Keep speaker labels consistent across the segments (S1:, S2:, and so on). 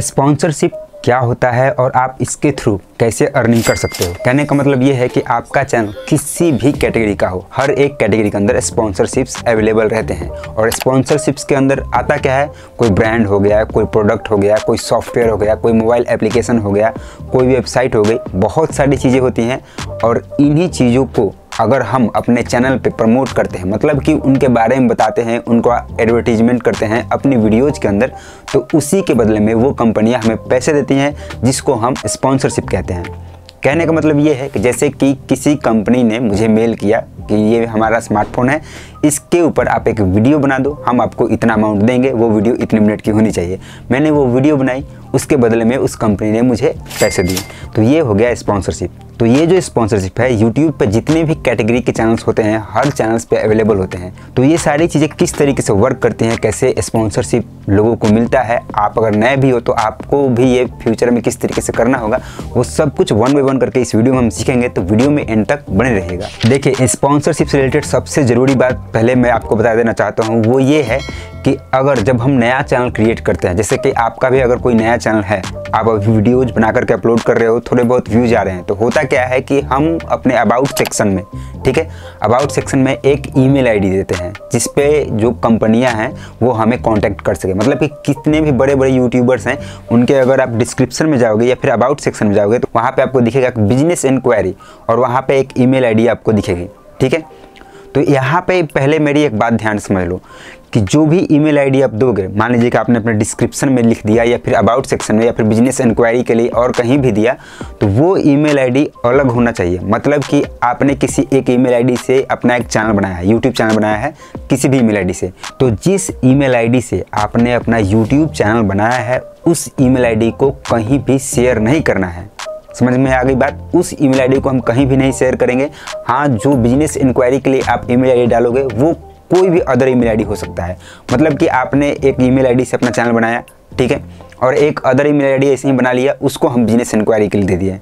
S1: Sponsorship क्या होता है और आप इसके थ्रू कैसे अर्निंग कर सकते हो। कहने का मतलब ये है कि आपका चैनल किसी भी कैटेगरी का हो, हर एक कैटेगरी के अंदर स्पॉन्सरशिप्स अवेलेबल रहते हैं। और स्पॉन्सरशिप्स के अंदर आता क्या है, कोई ब्रांड हो गया, कोई प्रोडक्ट हो गया, कोई सॉफ्टवेयर हो गया, कोई मोबाइल एप्लीकेशन हो गया, कोई वेबसाइट हो गई, बहुत सारी चीज़ें होती हैं। और इन्हीं चीज़ों को अगर हम अपने चैनल पे प्रमोट करते हैं, मतलब कि उनके बारे में बताते हैं, उनको एडवर्टीजमेंट करते हैं अपनी वीडियोज़ के अंदर, तो उसी के बदले में वो कंपनियां हमें पैसे देती हैं, जिसको हम स्पॉन्सरशिप कहते हैं। कहने का मतलब ये है कि जैसे कि किसी कंपनी ने मुझे मेल किया कि ये हमारा स्मार्टफोन है, इसके ऊपर आप एक वीडियो बना दो, हम आपको इतना अमाउंट देंगे, वो वीडियो इतने मिनट की होनी चाहिए। मैंने वो वीडियो बनाई, उसके बदले में उस कंपनी ने मुझे पैसे दिए, तो ये हो गया स्पॉन्सरशिप। तो ये जो स्पॉन्सरशिप है, यूट्यूब पे जितने भी कैटेगरी के चैनल्स होते हैं, हर चैनल्स पे अवेलेबल होते हैं। तो ये सारी चीज़ें किस तरीके से वर्क करती हैं, कैसे स्पॉन्सरशिप लोगों को मिलता है, आप अगर नए भी हो तो आपको भी ये फ्यूचर में किस तरीके से करना होगा, वो सब कुछ वन बाय वन करके इस वीडियो में हम सीखेंगे। तो वीडियो में एंड तक बने रहेगा। देखिए, स्पॉन्सरशिप से रिलेटेड सबसे ज़रूरी बात पहले मैं आपको बता देना चाहता हूँ, वो ये है कि अगर जब हम नया चैनल क्रिएट करते हैं, जैसे कि आपका भी अगर कोई नया चैनल है, आप अभी वीडियोज बना करके अपलोड कर रहे हो, थोड़े बहुत व्यूज आ रहे हैं, तो होता क्या है कि हम अपने अबाउट सेक्शन में, ठीक है, अबाउट सेक्शन में एक ईमेल आईडी देते हैं, जिस पे जो कंपनियां हैं वो हमें कांटेक्ट कर सके। मतलब कि कितने भी बड़े बड़े यूट्यूबर्स हैं, उनके अगर आप डिस्क्रिप्शन में जाओगे या फिर अबाउट सेक्शन में जाओगे, तो वहाँ पे आपको दिखेगा बिजनेस इंक्वायरी, और वहाँ पे एक ईमेल आईडी आपको दिखेगी, ठीक है। तो यहाँ पे पहले मेरी एक बात ध्यान समझ लो कि जो भी ईमेल आईडी आप दोगे, मान लीजिए कि आपने अपने डिस्क्रिप्शन में लिख दिया या फिर अबाउट सेक्शन में या फिर बिजनेस इंक्वायरी के लिए और कहीं भी दिया, तो वो ईमेल आईडी अलग होना चाहिए। मतलब कि आपने किसी एक ईमेल आईडी से अपना एक चैनल बनाया है, यूट्यूब चैनल बनाया है किसी भी ईमेल आईडी से, तो जिस ईमेल आईडी से आपने अपना यूट्यूब चैनल बनाया है, उस ईमेल आईडी को कहीं भी शेयर नहीं करना है। समझ में आ गई बात? उस ईमेल आईडी को हम कहीं भी नहीं शेयर करेंगे। हाँ, जो बिजनेस इंक्वायरी के लिए आप ईमेल आईडी डालोगे, वो कोई भी अदर ईमेल आईडी हो सकता है। मतलब कि आपने एक ईमेल आईडी से अपना चैनल बनाया, ठीक है, और एक अदर ईमेल आईडी ऐसे ही बना लिया, उसको हम बिजनेस इंक्वायरी के लिए दे दिए।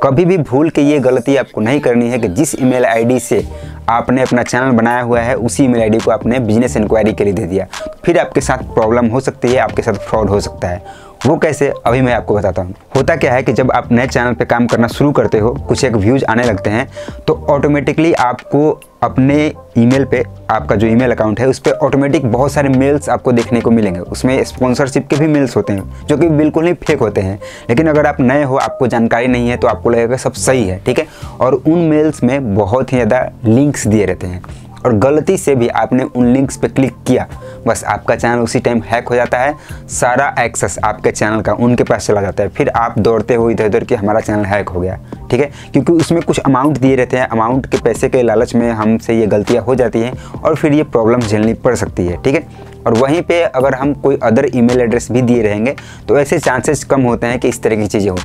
S1: कभी भी भूल के ये गलती आपको नहीं करनी है कि जिस ईमेल आईडी से आपने अपना चैनल बनाया हुआ है, उसी ईमेल आईडी को आपने बिजनेस इंक्वायरी के लिए दे दिया। फिर आपके साथ प्रॉब्लम हो सकती है, आपके साथ फ्रॉड हो सकता है। वो कैसे, अभी मैं आपको बताता हूँ। होता क्या है कि जब आप नए चैनल पे काम करना शुरू करते हो, कुछ एक व्यूज आने लगते हैं, तो ऑटोमेटिकली आपको अपने ईमेल पे, आपका जो ईमेल अकाउंट है उस पर ऑटोमेटिक बहुत सारे मेल्स आपको देखने को मिलेंगे। उसमें स्पॉन्सरशिप के भी मेल्स होते हैं जो कि बिल्कुल ही फेक होते हैं। लेकिन अगर आप नए हो, आपको जानकारी नहीं है, तो आपको लगेगा सब सही है, ठीक है। और उन मेल्स में बहुत ही ज़्यादा लिंक्स दिए रहते हैं, और गलती से भी आपने उन लिंक्स पे क्लिक किया, बस आपका चैनल उसी टाइम हैक हो जाता है। सारा एक्सेस आपके चैनल का उनके पास चला जाता है। फिर आप दौड़ते हो इधर उधर कि हमारा चैनल हैक हो गया, ठीक है, क्योंकि उसमें कुछ अमाउंट दिए रहते हैं। अमाउंट के पैसे के लालच में हमसे ये गलतियाँ हो जाती हैं और फिर ये प्रॉब्लम झेलनी पड़ सकती है, ठीक है। और वहीं पे अगर हम कोई अदर ईमेल एड्रेस भी दिए रहेंगे, तो ऐसे चांसेस कम होते हैं कि इस तरह की चीज़ें हो।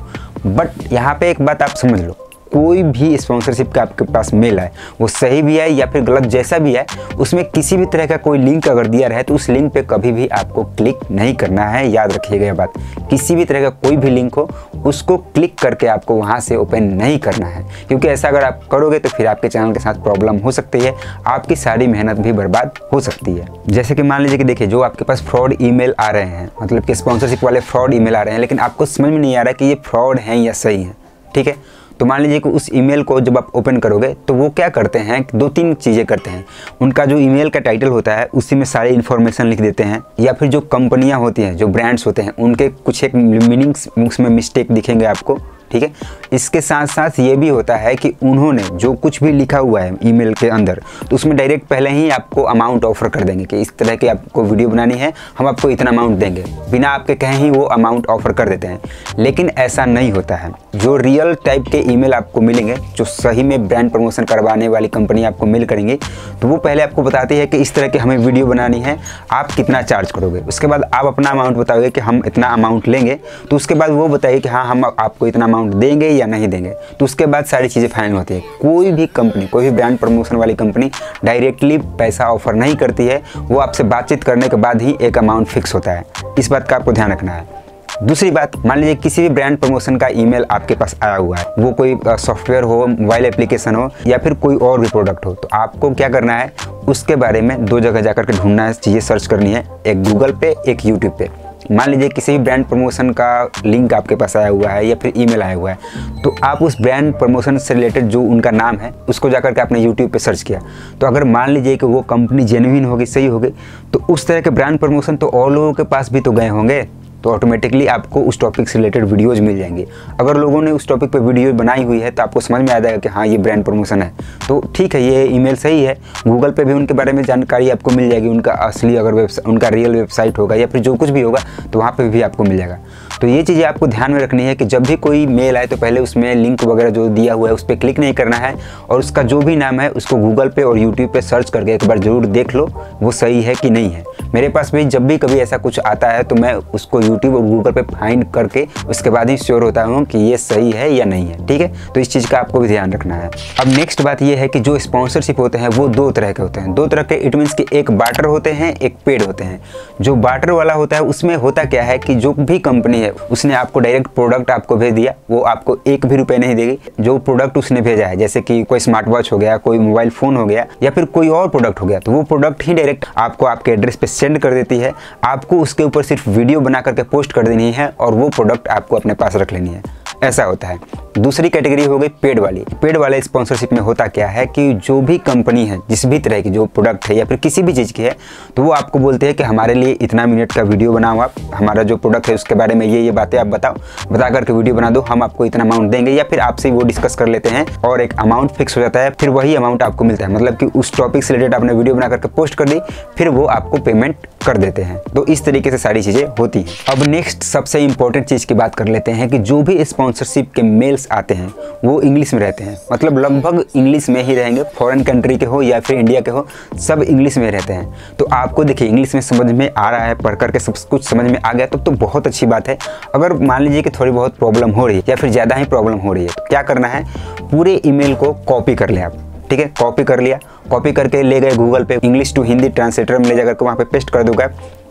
S1: बट यहाँ पे एक बात आप समझ लो, कोई भी स्पॉन्सरशिप का आपके पास मेल आए, वो सही भी है या फिर गलत, जैसा भी है, उसमें किसी भी तरह का कोई लिंक अगर दिया रहे, तो उस लिंक पे कभी भी आपको क्लिक नहीं करना है। याद रखिएगा ये बात, किसी भी तरह का कोई भी लिंक हो, उसको क्लिक करके आपको वहाँ से ओपन नहीं करना है, क्योंकि ऐसा अगर आप करोगे तो फिर आपके चैनल के साथ प्रॉब्लम हो सकती है, आपकी सारी मेहनत भी बर्बाद हो सकती है। जैसे कि मान लीजिए कि देखिए, जो आपके पास फ्रॉड ईमेल आ रहे हैं, मतलब कि स्पॉन्सरशिप वाले फ्रॉड ईमेल आ रहे हैं, लेकिन आपको समझ में नहीं आ रहा कि ये फ्रॉड हैं या सही हैं, ठीक है। तो मान लीजिए कि उस ईमेल को जब आप ओपन करोगे, तो वो क्या करते हैं, दो तीन चीज़ें करते हैं। उनका जो ईमेल का टाइटल होता है, उसी में सारी इन्फॉर्मेशन लिख देते हैं, या फिर जो कंपनियां होती हैं, जो ब्रांड्स होते हैं, उनके कुछ एक मीनिंग्स उसमें मिस्टेक दिखेंगे आपको, ठीक है। इसके साथ साथ ये भी होता है कि उन्होंने जो कुछ भी लिखा हुआ है ईमेल के अंदर, तो उसमें डायरेक्ट पहले ही आपको अमाउंट ऑफर कर देंगे कि इस तरह की आपको वीडियो बनानी है, हम आपको इतना अमाउंट देंगे। बिना आपके कहे ही वो अमाउंट ऑफर कर देते हैं। लेकिन ऐसा नहीं होता है। जो रियल टाइप के ईमेल आपको मिलेंगे, जो सही में ब्रांड प्रमोशन करवाने वाली कंपनी आपको मेल करेंगी, तो वो पहले आपको बताती है कि इस तरह की हमें वीडियो बनानी है, आप कितना चार्ज करोगे। उसके बाद आप अपना अमाउंट बताओगे कि हम इतना अमाउंट लेंगे, तो उसके बाद वो बताइए कि हाँ, हम आपको इतना अमाउंट देंगे या नहीं देंगे। तो उसके बाद सारी चीज़ें फाइनल होती है। कोई भी कंपनी, कोई भी ब्रांड प्रमोशन वाली कंपनी डायरेक्टली पैसा ऑफर नहीं करती है, वो आपसे बातचीत करने के बाद ही एक अमाउंट फिक्स होता है। इस बात का आपको ध्यान रखना है। दूसरी बात, मान लीजिए किसी भी ब्रांड प्रमोशन का ईमेल आपके पास आया हुआ है, वो कोई सॉफ्टवेयर हो, मोबाइल एप्लीकेशन हो, या फिर कोई और भी प्रोडक्ट हो, तो आपको क्या करना है, उसके बारे में दो जगह जाकर के ढूंढना है, चीज़ें सर्च करनी है, एक गूगल पे, एक यूट्यूब पे। मान लीजिए किसी भी ब्रांड प्रमोशन का लिंक आपके पास आया हुआ है या फिर ईमेल आया हुआ है, तो आप उस ब्रांड प्रमोशन से रिलेटेड जो उनका नाम है उसको जाकर के आपने यूट्यूब पे सर्च किया, तो अगर मान लीजिए कि वो कंपनी जेन्युइन होगी, सही होगी, तो उस तरह के ब्रांड प्रमोशन तो और लोगों के पास भी तो गए होंगे, तो ऑटोमेटिकली आपको उस टॉपिक से रिलेटेड वीडियोज मिल जाएंगे। अगर लोगों ने उस टॉपिक पे वीडियो बनाई हुई है तो आपको समझ में आ जाएगा कि हाँ ये ब्रांड प्रमोशन है, तो ठीक है ये ईमेल सही है। गूगल पे भी उनके बारे में जानकारी आपको मिल जाएगी, उनका असली अगर उनका रियल वेबसाइट होगा या फिर जो कुछ भी होगा तो वहाँ पे भी आपको मिल जाएगा। तो ये चीज़ें आपको ध्यान में रखनी है कि जब भी कोई मेल आए तो पहले उसमें लिंक वगैरह जो दिया हुआ है उस पर क्लिक नहीं करना है, और उसका जो भी नाम है उसको गूगल पे और यूट्यूब पे सर्च करके एक बार ज़रूर देख लो वो सही है कि नहीं है। मेरे पास भी जब भी कभी ऐसा कुछ आता है तो मैं उसको यूट्यूब और गूगल पे फाइंड करके उसके बाद ही श्योर होता हूँ कि ये सही है या नहीं है, ठीक है। तो इस चीज़ का आपको भी ध्यान रखना है। अब नेक्स्ट बात ये है कि जो स्पॉन्सरशिप होते हैं वो दो तरह के होते हैं। दो तरह के इट मीन्स कि एक बार्टर होते हैं, एक पेड होते हैं। जो बार्टर वाला होता है उसमें होता क्या है कि जो भी कंपनी है उसने आपको डायरेक्ट प्रोडक्ट आपको भेज दिया, वो आपको एक भी रुपये नहीं देगी। जो प्रोडक्ट उसने भेजा है, जैसे कि कोई स्मार्ट वॉच हो गया, कोई मोबाइल फ़ोन हो गया या फिर कोई और प्रोडक्ट हो गया, तो वो प्रोडक्ट ही डायरेक्ट आपको आपके एड्रेस पे सेंड कर देती है। आपको उसके ऊपर सिर्फ वीडियो बना करके पोस्ट कर देनी है और वो प्रोडक्ट आपको अपने पास रख लेनी है, ऐसा होता है। दूसरी कैटेगरी हो गई पेड वाली। पेड वाले स्पॉन्सरशिप में होता क्या है कि जो भी कंपनी है, जिस भी तरह की जो प्रोडक्ट है या फिर किसी भी चीज़ की है, तो वो आपको बोलते हैं कि हमारे लिए इतना मिनट का वीडियो बनाओ, आप हमारा जो प्रोडक्ट है उसके बारे में ये बातें आप बता करके वीडियो बना दो, हम आपको इतना अमाउंट देंगे, या फिर आपसे वो डिस्कस कर लेते हैं और एक अमाउंट फिक्स हो जाता है, फिर वही अमाउंट आपको मिलता है। मतलब कि उस टॉपिक से रिलेटेड आपने वीडियो बना करके पोस्ट कर दी, फिर वो आपको पेमेंट कर देते हैं। तो इस तरीके से सारी चीज़ें होती हैं। अब नेक्स्ट सबसे इंपॉर्टेंट चीज़ की बात कर लेते हैं कि जो भी स्पॉन्सरशिप के मेल्स आते हैं वो इंग्लिश में रहते हैं, मतलब लगभग इंग्लिश में ही रहेंगे। फॉरेन कंट्री के हो या फिर इंडिया के हो, सब इंग्लिश में रहते हैं। तो आपको देखिए इंग्लिश में समझ में आ रहा है, पढ़ करके सब कुछ समझ में आ गया तो बहुत अच्छी बात है। अगर मान लीजिए कि थोड़ी बहुत प्रॉब्लम हो रही है या फिर ज़्यादा ही प्रॉब्लम हो रही है, तो क्या करना है, पूरे ईमेल को कॉपी कर लें आप, ठीक है। कॉपी कर लिया, कॉपी करके ले गए गूगल पे, इंग्लिश टू हिंदी ट्रांसलेटर में ले जाकर के वहाँ पे पेस्ट कर दोगे,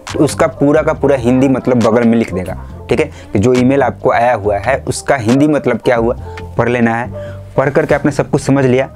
S1: तो उसका पूरा का पूरा हिंदी मतलब बगल में लिख देगा, ठीक है। कि जो ईमेल आपको आया हुआ है उसका हिंदी मतलब क्या हुआ पढ़ लेना है। पढ़ करके आपने सब कुछ समझ लिया,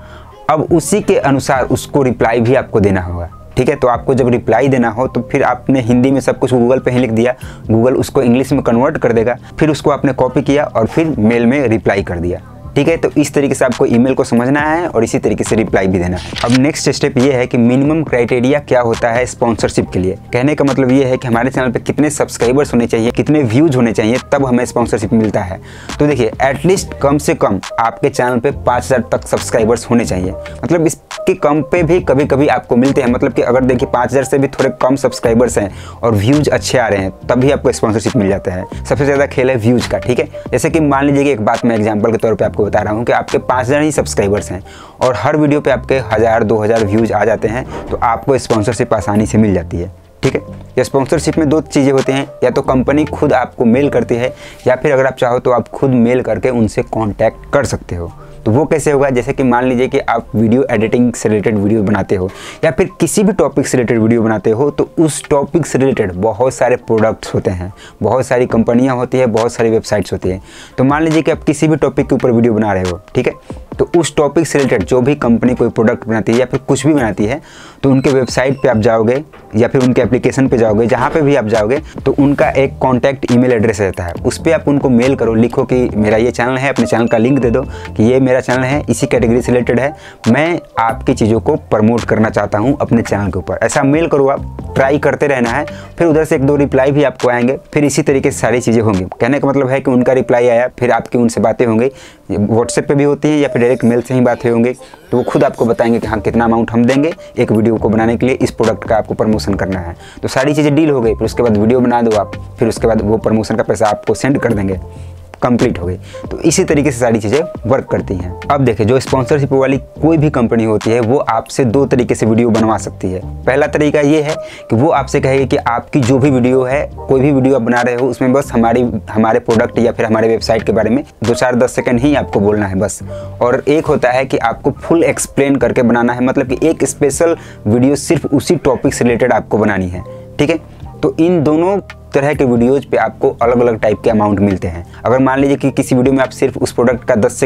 S1: अब उसी के अनुसार उसको रिप्लाई भी आपको देना होगा, ठीक है। तो आपको जब रिप्लाई देना हो तो फिर आपने हिंदी में सब कुछ गूगल पे ही लिख दिया, गूगल उसको इंग्लिश में कन्वर्ट कर देगा, फिर उसको आपने कॉपी किया और फिर मेल में रिप्लाई कर दिया, ठीक है। तो इस तरीके से आपको ईमेल को समझना है और इसी तरीके से रिप्लाई भी देना है। अब नेक्स्ट स्टेप ये है कि मिनिमम क्राइटेरिया क्या होता है स्पॉन्सरशिप के लिए। कहने का मतलब ये है कि हमारे चैनल पे कितने सब्सक्राइबर्स होने चाहिए, कितने व्यूज होने चाहिए, तब हमें स्पॉन्सरशिप मिलता है। तो देखिए एटलीस्ट कम से कम आपके चैनल पे 5000 तक सब्सक्राइबर्स होने चाहिए। मतलब इसके कम पे भी कभी कभी आपको मिलते हैं। मतलब कि अगर देखिए 5000 से भी थोड़े कम सब्सक्राइबर्स हैं और व्यूज अच्छे आ रहे हैं, तभी आपको स्पॉन्सरशिप मिल जाता है। सबसे ज़्यादा खेल है व्यूज का, ठीक है। जैसे कि मान लीजिए कि एक बात मैं एग्जाम्पल के तौर पर आपको बता रहा हूँ कि आपके 5000 ही सब्सक्राइबर्स हैं और हर वीडियो पे आपके 1000-2000 व्यूज आ जाते हैं, तो आपको स्पॉन्सरशिप आसानी से मिल जाती है, ठीक है। या स्पॉन्सरशिप में दो चीज़ें होती हैं, या तो कंपनी खुद आपको मेल करती है या फिर अगर आप चाहो तो आप खुद मेल करके उनसे कांटेक्ट कर सकते हो। तो वो कैसे होगा, जैसे कि मान लीजिए कि आप वीडियो एडिटिंग से रिलेटेड वीडियो बनाते हो या फिर किसी भी टॉपिक से रिलेटेड वीडियो बनाते हो, तो उस टॉपिक से रिलेटेड बहुत सारे प्रोडक्ट्स होते हैं, बहुत सारी कंपनियां होती है, बहुत सारी वेबसाइट्स होती है। तो मान लीजिए कि आप किसी भी टॉपिक के ऊपर वीडियो बना रहे हो, ठीक है। तो उस टॉपिक से रिलेटेड जो भी कंपनी कोई प्रोडक्ट बनाती है या फिर कुछ भी बनाती है, तो उनके वेबसाइट पे आप जाओगे या फिर उनके एप्लीकेशन पे जाओगे, जहाँ पे भी आप जाओगे तो उनका एक कॉन्टैक्ट ईमेल एड्रेस रहता है। उस पर आप उनको मेल करो, लिखो कि मेरा ये चैनल है, अपने चैनल का लिंक दे दो कि ये मेरा चैनल है, इसी कैटेगरी से रिलेटेड है, मैं आपकी चीज़ों को प्रमोट करना चाहता हूँ अपने चैनल के ऊपर। ऐसा मेल करो, आप ट्राई करते रहना है, फिर उधर से 1-2 रिप्लाई भी आपको आएंगे, फिर इसी तरीके से सारी चीज़ें होंगी। कहने का मतलब है कि उनका रिप्लाई आया, फिर आपकी उनसे बातें होंगी, व्हाट्सएप पे भी होती है या फिर डायरेक्ट मेल से ही बातें होंगी, तो वो खुद आपको बताएंगे कि हाँ कितना अमाउंट हम देंगे एक वीडियो को बनाने के लिए, इस प्रोडक्ट का आपको प्रमोशन करना है। तो सारी चीज़ें डील हो गई, फिर उसके बाद वीडियो बना दो आप, फिर उसके बाद वो प्रमोशन का पैसा आपको सेंड कर देंगे, कंप्लीट हो गई। तो इसी तरीके से सारी चीज़ें वर्क करती हैं। अब देखिए जो स्पॉन्सरशिप वाली कोई भी कंपनी होती है वो आपसे 2 तरीके से वीडियो बनवा सकती है। पहला तरीका ये है कि वो आपसे कहेगी कि आपकी जो भी वीडियो है, कोई भी वीडियो आप बना रहे हो, उसमें बस हमारे प्रोडक्ट या फिर हमारे वेबसाइट के बारे में 2-4-10 सेकंड ही आपको बोलना है बस। और एक होता है कि आपको फुल एक्सप्लेन करके बनाना है, मतलब कि एक स्पेशल वीडियो सिर्फ उसी टॉपिक से रिलेटेड आपको बनानी है, ठीक है। तो इन दोनों तरह के वीडियोज़ पे आपको अलग अलग टाइप के अमाउंट मिलते हैं। अगर मान लीजिए कि किसी वीडियो में आप सिर्फ उस प्रोडक्ट का 10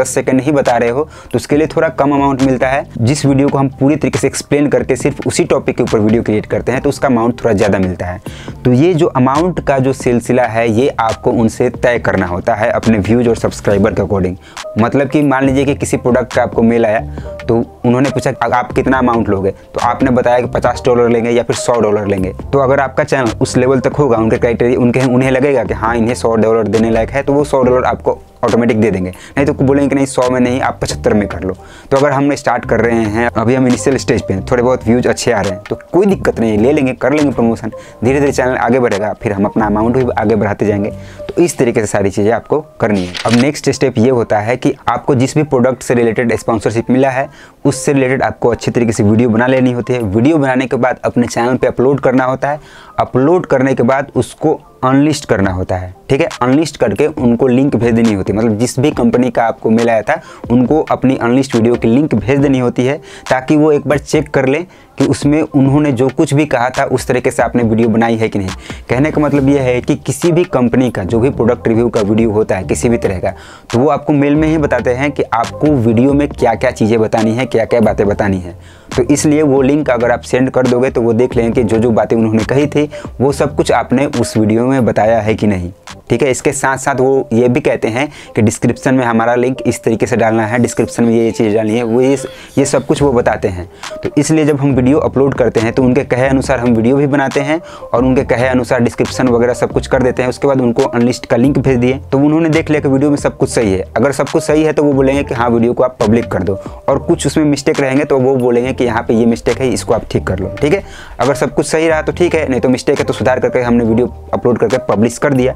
S1: सेकंड ही बता रहे हो तो उसके लिए थोड़ा कम अमाउंट मिलता है। जिस वीडियो को हम पूरी तरीके से एक्सप्लेन करके सिर्फ उसी टॉपिक के ऊपर वीडियो क्रिएट करते हैं तो उसका अमाउंट थोड़ा ज़्यादा मिलता है। तो ये जो अमाउंट का जो सिलसिला है ये आपको उनसे तय करना होता है अपने व्यूज़ और सब्सक्राइबर के अकॉर्डिंग। मतलब कि मान लीजिए कि किसी प्रोडक्ट का आपको मेल आया तो उन्होंने पूछा आप कितना अमाउंट लोगे, तो आपने बताया कि $50 लेंगे या फिर $100 लेंगे। तो अगर आपका चैनल उस लेवल तक होगा, उनके क्राइटेरिया उन्हें लगेगा कि हाँ इन्हें $100 देने लायक है, तो वो $100 आपको ऑटोमेटिक दे देंगे। नहीं तो बोलेंगे कि नहीं 100 में नहीं, आप 75 में कर लो। तो अगर हमने स्टार्ट कर रहे हैं, अभी हम इनिशियल स्टेज पे हैं, थोड़े बहुत व्यूज अच्छे आ रहे हैं, तो कोई दिक्कत नहीं, ले लेंगे, कर लेंगे प्रमोशन, धीरे धीरे चैनल आगे बढ़ेगा, फिर हम अपना अमाउंट भी आगे बढ़ाते जाएंगे। तो इस तरीके से सारी चीज़ें आपको करनी है। अब नेक्स्ट स्टेप ये होता है कि आपको जिस भी प्रोडक्ट से रिलेटेड स्पॉन्सरशिप मिला है उससे रिलेटेड आपको अच्छी तरीके से वीडियो बना लेनी होती है। वीडियो बनाने के बाद अपने चैनल पे अपलोड करना होता है। अपलोड करने के बाद उसको अनलिस्ट करना होता है, ठीक है। अनलिस्ट करके उनको लिंक भेज देनी होती है, मतलब जिस भी कंपनी का आपको मेल आया था उनको अपनी अनलिस्ट वीडियो की लिंक भेज देनी होती है, ताकि वो एक बार चेक कर लें कि उसमें उन्होंने जो कुछ भी कहा था उस तरीके से आपने वीडियो बनाई है कि नहीं। कहने का मतलब ये है कि किसी भी कंपनी का जो भी प्रोडक्ट रिव्यू का वीडियो होता है किसी भी तरह का, तो वो आपको मेल में ही बताते हैं कि आपको वीडियो में क्या क्या चीज़ें बतानी है, क्या क्या बातें बतानी है। तो इसलिए वो लिंक अगर आप सेंड कर दोगे तो वो देख लेंगे कि जो बातें उन्होंने कही थी वो सब कुछ आपने उस वीडियो में बताया है कि नहीं, ठीक है। इसके साथ साथ वो ये भी कहते हैं कि डिस्क्रिप्शन में हमारा लिंक इस तरीके से डालना है, डिस्क्रिप्शन में ये चीज़ डालनी है, वो ये सब कुछ वो बताते हैं। तो इसलिए जब हम वीडियो अपलोड करते हैं तो उनके कहे अनुसार हम वीडियो भी बनाते हैं और उनके कहे अनुसार डिस्क्रिप्शन वगैरह सब कुछ कर देते हैं। उसके बाद उनको अनलिस्ट का लिंक भेज दिए तो उन्होंने देख लिया कि वीडियो में सब कुछ सही है। अगर सब कुछ सही है तो वो बोलेंगे कि हाँ वीडियो को आप पब्लिक कर दो, और कुछ उसमें मिस्टेक रहेंगे तो वो बोलेंगे कि यहाँ पे ये मिस्टेक है, इसको आप ठीक कर लो, ठीक है। अगर सब कुछ सही रहा तो ठीक है, नहीं तो मिस्टेक है तो सुधार करके हमने वीडियो अपलोड करके पब्लिश कर दिया।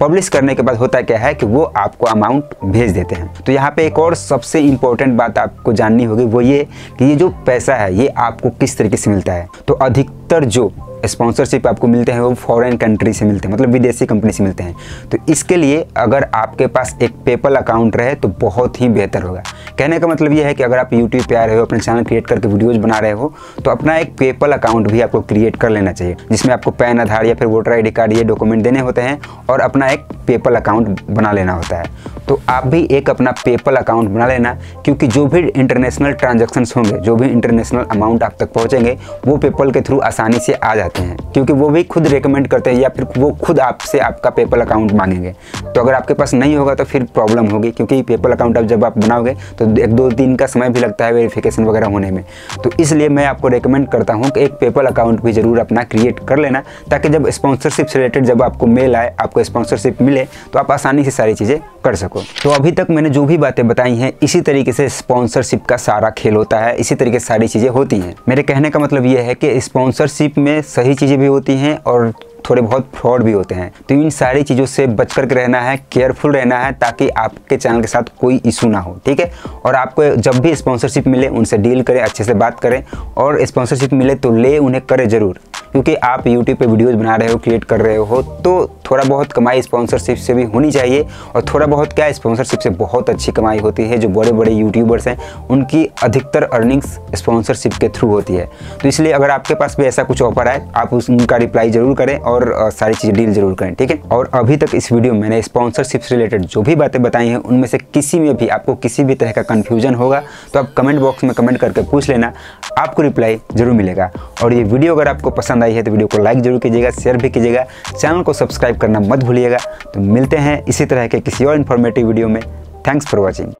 S1: पब्लिश करने के बाद होता क्या है कि वो आपको अमाउंट भेज देते हैं। तो यहाँ पे एक और सबसे इम्पोर्टेंट बात आपको जाननी होगी, वो ये कि ये जो पैसा है ये आपको किस तरीके से मिलता है। तो अधिकतर जो स्पॉन्सरशिप आपको मिलते हैं वो फॉरेन कंट्री से मिलते हैं, मतलब विदेशी कंपनी से मिलते हैं। तो इसके लिए अगर आपके पास एक पेपल अकाउंट रहे तो बहुत ही बेहतर होगा। कहने का मतलब ये है कि अगर आप यूट्यूब पे आ रहे हो, अपने चैनल क्रिएट करके वीडियोज़ बना रहे हो, तो अपना एक पेपल अकाउंट भी आपको क्रिएट कर लेना चाहिए, जिसमें आपको पैन, आधार या फिर वोटर ID कार्ड ये डॉक्यूमेंट देने होते हैं और अपना एक पेपल अकाउंट बना लेना होता है। तो आप भी एक अपना पेपल अकाउंट बना लेना, क्योंकि जो भी इंटरनेशनल ट्रांजैक्शंस होंगे, जो भी इंटरनेशनल अमाउंट आप तक पहुंचेंगे वो पेपल के थ्रू आसानी से आ जाते हैं, क्योंकि वो भी खुद रेकमेंड करते हैं या फिर वो खुद आपसे आपका पेपल अकाउंट मांगेंगे। तो अगर आपके पास नहीं होगा तो फिर प्रॉब्लम होगी, क्योंकि पेपल अकाउंट जब आप बनाओगे तो 1-2 दिन का समय भी लगता है वेरिफिकेशन वगैरह होने में। तो इसलिए मैं आपको रेकमेंड करता हूँ कि एक पेपल अकाउंट भी ज़रूर अपना क्रिएट कर लेना, ताकि जब स्पॉन्सरशिप से रिलेटेड जब आपको मेल आए, आपको स्पॉन्सरशिप मिले, तो आप आसानी से सारी चीज़ें कर सको। तो अभी तक मैंने जो भी बातें बताई हैं इसी तरीके से स्पॉन्सरशिप का सारा खेल होता है, इसी तरीके से सारी चीज़ें होती हैं। मेरे कहने का मतलब ये है कि स्पॉन्सरशिप में सही चीज़ें भी होती हैं और थोड़े बहुत फ्रॉड भी होते हैं। तो इन सारी चीज़ों से बच करके रहना है, केयरफुल रहना है, ताकि आपके चैनल के साथ कोई इशू ना हो, ठीक है। और आपको जब भी स्पॉन्सरशिप मिले उनसे डील करें, अच्छे से बात करें, और स्पॉन्सरशिप मिले तो ले उन्हें करें ज़रूर, क्योंकि आप यूट्यूब पे वीडियोज़ बना रहे हो, क्रिएट कर रहे हो, तो थोड़ा बहुत कमाई स्पॉन्सरशिप से भी होनी चाहिए। और थोड़ा बहुत क्या, स्पॉन्सरशिप से बहुत अच्छी कमाई होती है। जो बड़े बड़े यूट्यूबर्स हैं उनकी अधिकतर अर्निंग्स स्पॉन्सरशिप के थ्रू होती है। तो इसलिए अगर आपके पास भी ऐसा कुछ ऑफर आए, आप उनका रिप्लाई ज़रूर करें और सारी चीज़ें डील ज़रूर करें, ठीक है। और अभी तक इस वीडियो में मैंने स्पॉन्सरशिप से रिलेटेड जो भी बातें बताई हैं उनमें से किसी में भी आपको किसी भी तरह का कन्फ्यूजन होगा तो आप कमेंट बॉक्स में कमेंट करके पूछ लेना, आपको रिप्लाई ज़रूर मिलेगा। और ये वीडियो अगर आपको पसंद आई है तो वीडियो को लाइक ज़रूर कीजिएगा, शेयर भी कीजिएगा, चैनल को सब्सक्राइब करना मत भूलिएगा। तो मिलते हैं इसी तरह के किसी और इन्फॉर्मेटिव वीडियो में। Thanks for watching.